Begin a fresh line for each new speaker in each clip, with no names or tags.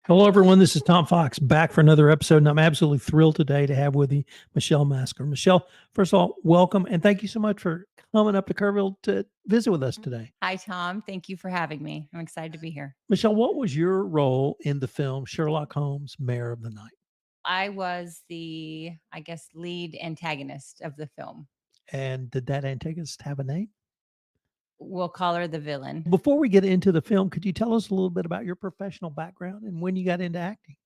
Hello, everyone. This is Tom Fox back for another episode, and I'm absolutely thrilled today to have with me Michelle Masker. Michelle, first of all, welcome, and thank you so much for coming up to Kerrville to visit with us today.
Hi, Tom. Thank you for having me. I'm excited to be here.
Michelle, what was your role in the film Sherlock Holmes, Mare of the Night?
I was the, I guess, lead antagonist of the film.
And did that antagonist have a name?
We'll call her the villain.
Before we get into the film, could you tell us a little bit about your professional background and when you got into acting?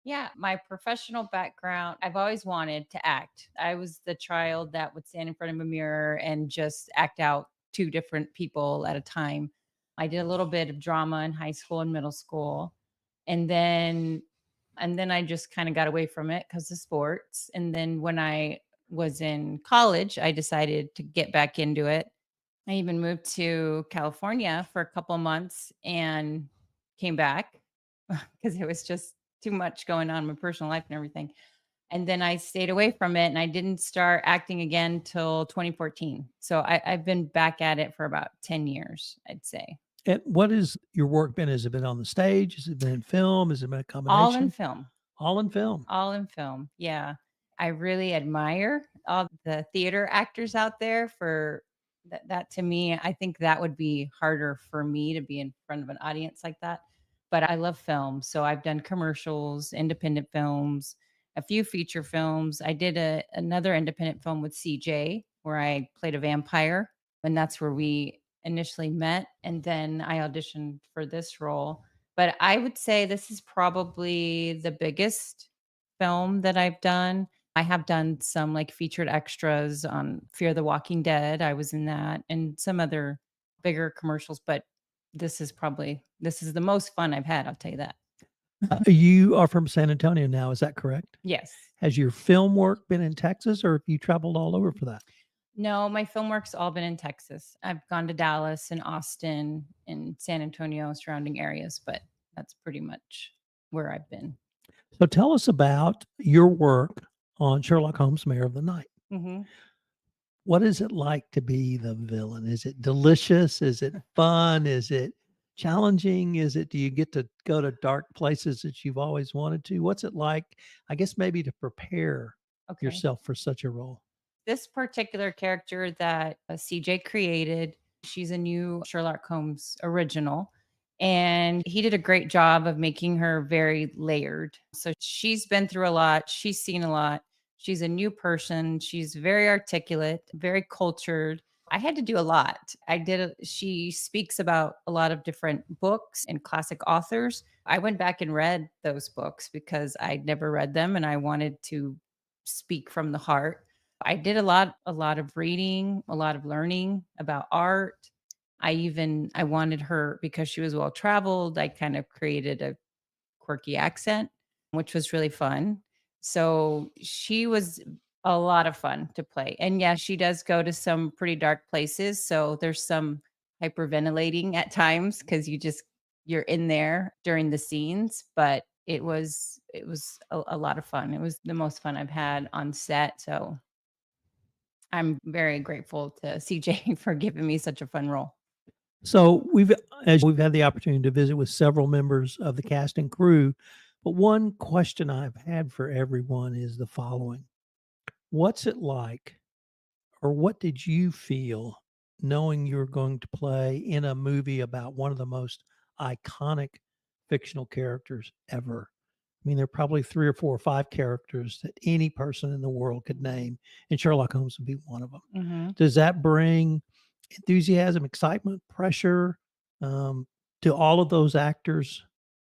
Yeah, my professional background, I've always wanted to act. I was the child that would stand in front of a mirror and just act out two different people at a time. I did a little bit of drama in high school and middle school. And then I just kind of got away from it because of sports. And then when I was in college, I decided to get back into it. I even moved to California for a couple months and came back because it was just too much going on in my personal life and everything. And then I stayed away from it and I didn't start acting again till 2014. So I've been back at it for about 10 years, I'd say.
And what is your work been? Has it been on the stage? Has it been in film? Has it been a
All in
combination?
film.
All in film.
All in film. Yeah. I really admire all the theater actors out there for that to me. I think that would be harder for me to be in front of an audience like that. But I love film. So I've done commercials, independent films, a few feature films. I did another independent film with CJ where I played a vampire. And that's where we initially met. And then I auditioned for this role. But I would say this is probably the biggest film that I've done. I have done some like featured extras on Fear the Walking Dead. I was in that and some other bigger commercials, but this is the most fun I've had, I'll tell you that.
You are from San Antonio now, is that correct?
Yes.
Has your film work been in Texas or have you traveled all over for that?
No, my film work's all been in Texas. I've gone to Dallas and Austin and San Antonio surrounding areas, but that's pretty much where I've been.
So tell us about your work on Sherlock Holmes, Mayor of the Night.
Hmm.
What is it like to be the villain? Is it delicious? Is it fun? Is it challenging? Do you get to go to dark places that you've always wanted to? What's it like, I guess, maybe to prepare
Okay.
yourself for such a role?
This particular character that CJ created, she's a new Sherlock Holmes original. And he did a great job of making her very layered. So she's been through a lot, she's seen a lot. She's a new person. She's very articulate, very cultured. I had to do a lot. She speaks about a lot of different books and classic authors. I went back and read those books because I'd never read them and I wanted to speak from the heart. I did a lot of reading, a lot of learning about art. I wanted her because she was well traveled. I kind of created a quirky accent, which was really fun. So she was a lot of fun to play. And yeah, she does go to some pretty dark places. So there's some hyperventilating at times because you're in there during the scenes, but it was a lot of fun. It was the most fun I've had on set. So I'm very grateful to CJ for giving me such a fun role.
So as we've had the opportunity to visit with several members of the cast and crew, but one question I've had for everyone is the following. What's it like, or what did you feel knowing you're going to play in a movie about one of the most iconic fictional characters ever? I mean, there are probably 3 or 4 or 5 characters that any person in the world could name, and Sherlock Holmes would be one of them.
Mhm.
Does that bring enthusiasm, excitement, pressure, um, to all of those actors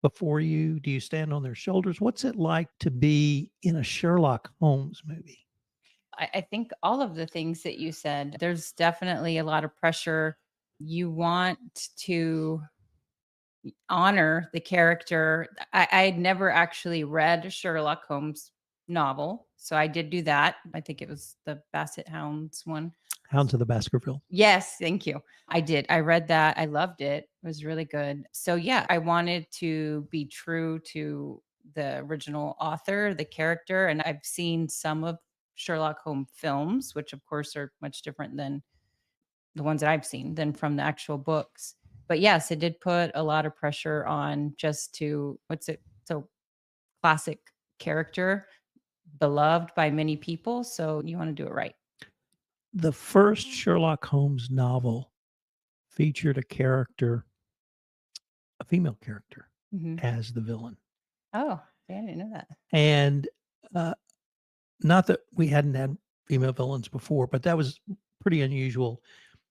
before you? Do you stand on their shoulders? What's it like to be in a Sherlock Holmes movie?
I think all of the things that you said, there's definitely a lot of pressure. You want to honor the character. I had never actually read a Sherlock Holmes novel. So I did do that. I think it was the Basset Hounds one.
Hounds of the Baskerville.
Yes, thank you. I did. I read that. I loved it. It was really good. So yeah, I wanted to be true to the original author, the character, and I've seen some of Sherlock Holmes films, which of course are much different than the ones that I've seen than from the actual books. But yes, it did put a lot of pressure on just to what's it So classic character, beloved by many people. So you want to do it right.
The first Sherlock Holmes novel featured a female character,
Hmm.
as the villain.
Oh, yeah, I didn't know that.
And, uh, not that we hadn't had female villains before, but that was pretty unusual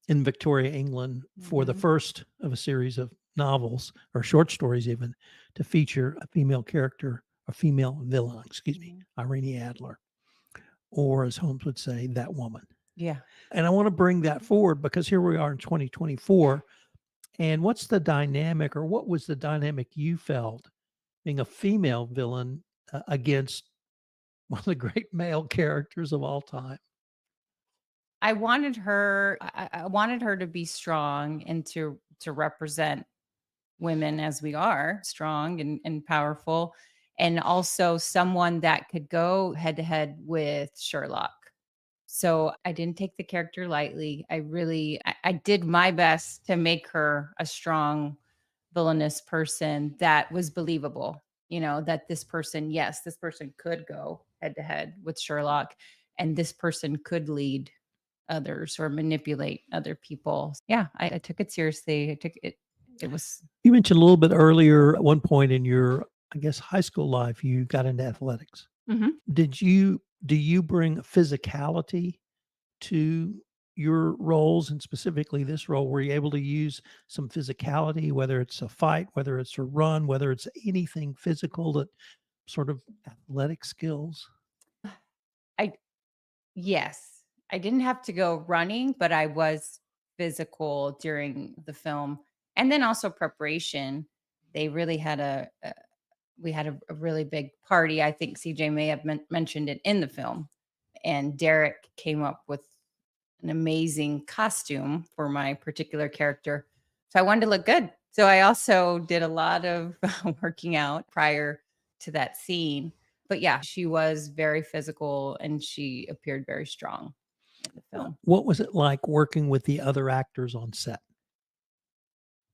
in Victoria, England, for the
Hmm.
first of a series of novels or short stories even, to feature a female character, a female villain, excuse me,
Hmm.
Irene Adler, or as Holmes would say, "that woman."
Yeah.
And I wanna bring that forward because here we are in 2024, and what's the dynamic, or what was the dynamic you felt being a female villain, against one of the great male characters of all time?
I wanted her to be strong and to represent women as we are, strong and powerful, and also someone that could go head to head with Sherlock. So I didn't take the character lightly. I did my best to make her a strong villainous person that was believable. That this person, yes, this person could go head to head with Sherlock, and this person could lead others or manipulate other people. Yeah, I took it seriously. I took it. It was.
You mentioned a little bit earlier at one point in your, I guess, high school life, you got into athletics.
Mhm.
Do you bring physicality to your roles, and specifically this role? Were you able to use some physicality, whether it's a fight, whether it's a run, whether it's anything physical, that sort of athletic skills?
I Yes, I didn't have to go running, but I was physical during the film, and then also preparation. They really had a we had a really big party. I think CJ may have mentioned it in the film, and Derek came up with an amazing costume for my particular character. So I wanted to look good. So I also did a lot of working out prior to that scene. But yeah, she was very physical and she appeared very strong in the film.
What was it like working with the other actors on set?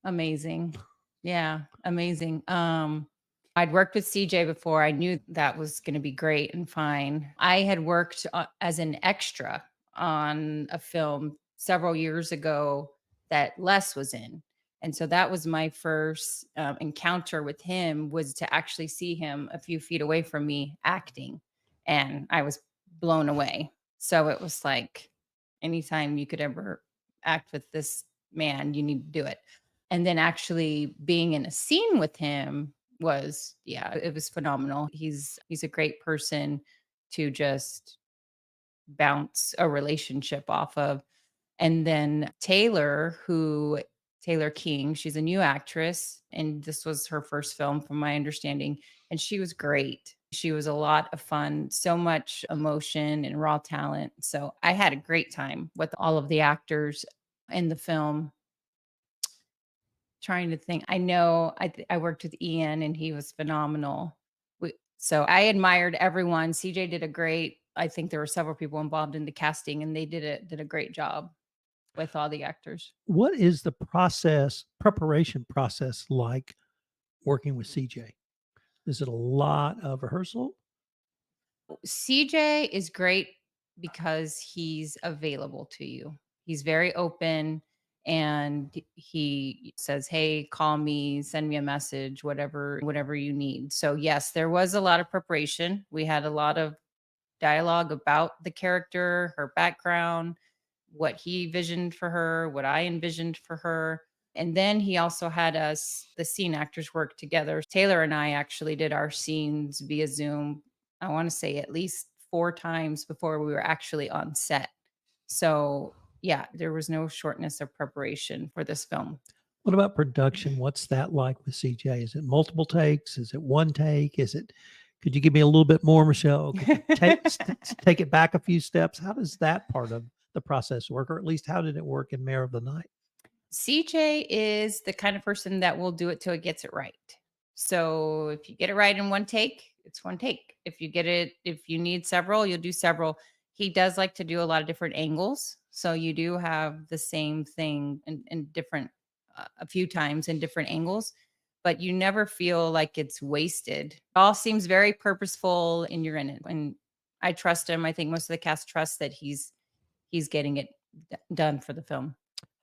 Amazing. Yeah, amazing. I'd worked with CJ before. I knew that was going to be great and fine. I had worked as an extra on a film several years ago that Les was in. And so that was my first encounter with him, was to actually see him a few feet away from me acting. And I was blown away. So it was like, anytime you could ever act with this man, you need to do it. And then actually being in a scene with him was, yeah, it was phenomenal. He's a great person to just bounce a relationship off of. And then Taylor King, she's a new actress, and this was her first film from my understanding, and she was great. She was a lot of fun, so much emotion and raw talent. So I had a great time with all of the actors in the film. Trying to think. I know I worked with Ian and he was phenomenal. So I admired everyone. CJ did a great. I think there were several people involved in the casting and they did a great job with all the actors.
What is the preparation process like working with CJ? Is it a lot of rehearsal?
CJ is great because he's available to you. He's very open and he says, "Hey, call me, send me a message, whatever you need." So yes, there was a lot of preparation. We had a lot of dialogue about the character, her background, what he visioned for her, what I envisioned for her. And then he also had us, the scene actors, work together. Taylor and I actually did our scenes via Zoom, I want to say at least 4 times before we were actually on set. So, yeah, there was no shortness of preparation for this film.
What about production? What's that like with CJ? Is it multiple takes? Is it one take? Could you give me a little bit more, Michelle? Could you take it back a few steps? How does that part of the process work? Or at least how did it work in Mare of the Night?
CJ is the kind of person that will do it till it gets it right. So if you get it right in one take, it's one take. If you need several, you'll do several. He does like to do a lot of different angles. So you do have the same thing in different, a few times in different angles. but you never feel like it's wasted. It all seems very purposeful and you're in it. And I trust him. I think most of the cast trusts that he's getting it done for the film.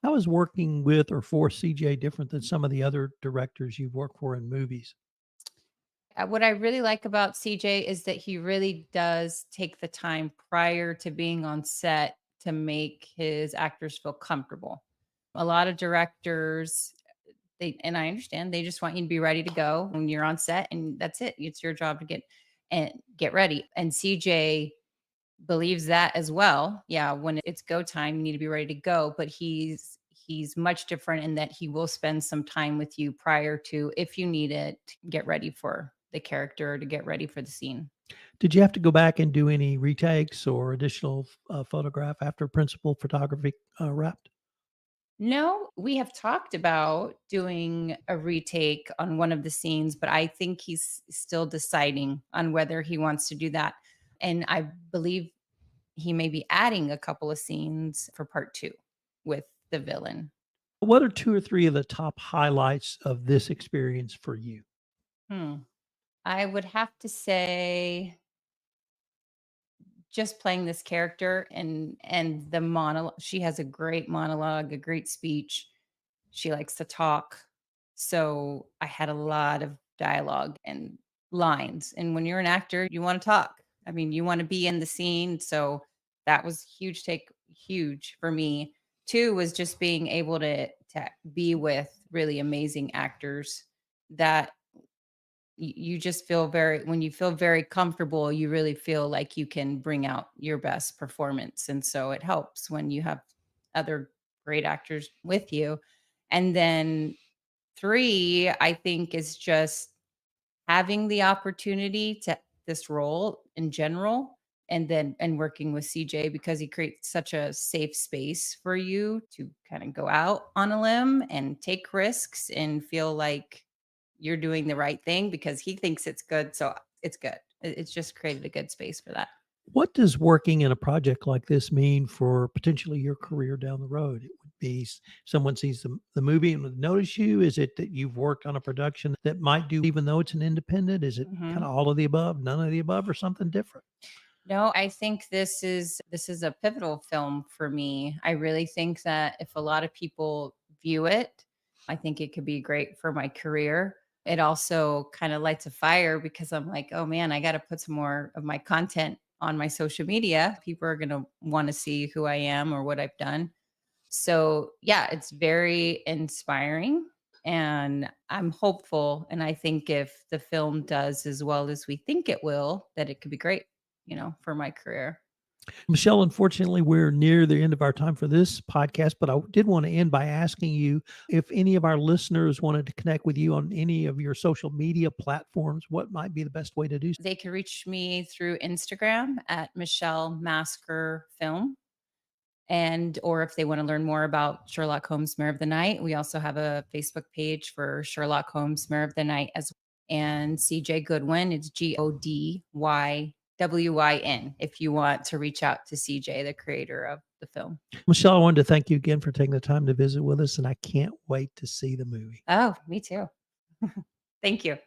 How is working with or for CJ different than some of the other directors you've worked for in movies?
What I really like about CJ is that he really does take the time prior to being on set to make his actors feel comfortable. A lot of directors, and I understand, they just want you to be ready to go when you're on set and that's it. It's your job to get ready. And CJ believes that as well. Yeah, when it's go time, you need to be ready to go, but he's much different in that he will spend some time with you prior to, if you need it, to get ready for the character, to get ready for the scene.
Did you have to go back and do any retakes or additional photograph after principal photography wrapped?
No, we have talked about doing a retake on one of the scenes, but I think he's still deciding on whether he wants to do that. And I believe he may be adding a couple of scenes for part 2 with the villain.
What are 2 or 3 of the top highlights of this experience for you?
Hmm. I would have to say just playing this character and the monologue. She has a great monologue, a great speech. She likes to talk. So I had a lot of dialogue and lines. And when you're an actor, you want to talk. I mean, you want to be in the scene. So that was huge for me. 2 was just being able to be with really amazing actors that you just feel very, when you feel very comfortable, you really feel like you can bring out your best performance. And so it helps when you have other great actors with you. And then 3, I think, is just having the opportunity to this role in general, and working with CJ because he creates such a safe space for you to kind of go out on a limb and take risks and feel like you're doing the right thing because he thinks it's good. So it's good. It's just created a good space for that.
What does working in a project like this mean for potentially your career down the road? It would be someone sees the movie and would notice you. Is it that you've worked on a production that might do, even though it's an independent? Is it kind
Mhm.
of all of the above, none of the above, or something different?
No, I think this is a pivotal film for me. I really think that if a lot of people view it, I think it could be great for my career. It also kind of lights a fire because I'm like, oh man, I got to put some more of my content on my social media. People are going to want to see who I am or what I've done. So, yeah, it's very inspiring and I'm hopeful. And I think if the film does as well as we think it will, that it could be great, for my career.
Michelle, unfortunately, we're near the end of our time for this podcast, but I did want to end by asking you if any of our listeners wanted to connect with you on any of your social media platforms, what might be the best way to do so?
They can reach me through Instagram at Michelle Masker Film. And or if they want to learn more about Sherlock Holmes Mare of the Night, we also have a Facebook page for Sherlock Holmes Mare of the Night as well. And CJ Goodwin, it's GODYWYN if you want to reach out to CJ, the creator of the film.
Michelle, I wanted to thank you again for taking the time to visit with us, and I can't wait to see the movie.
Oh, me too. Thank you.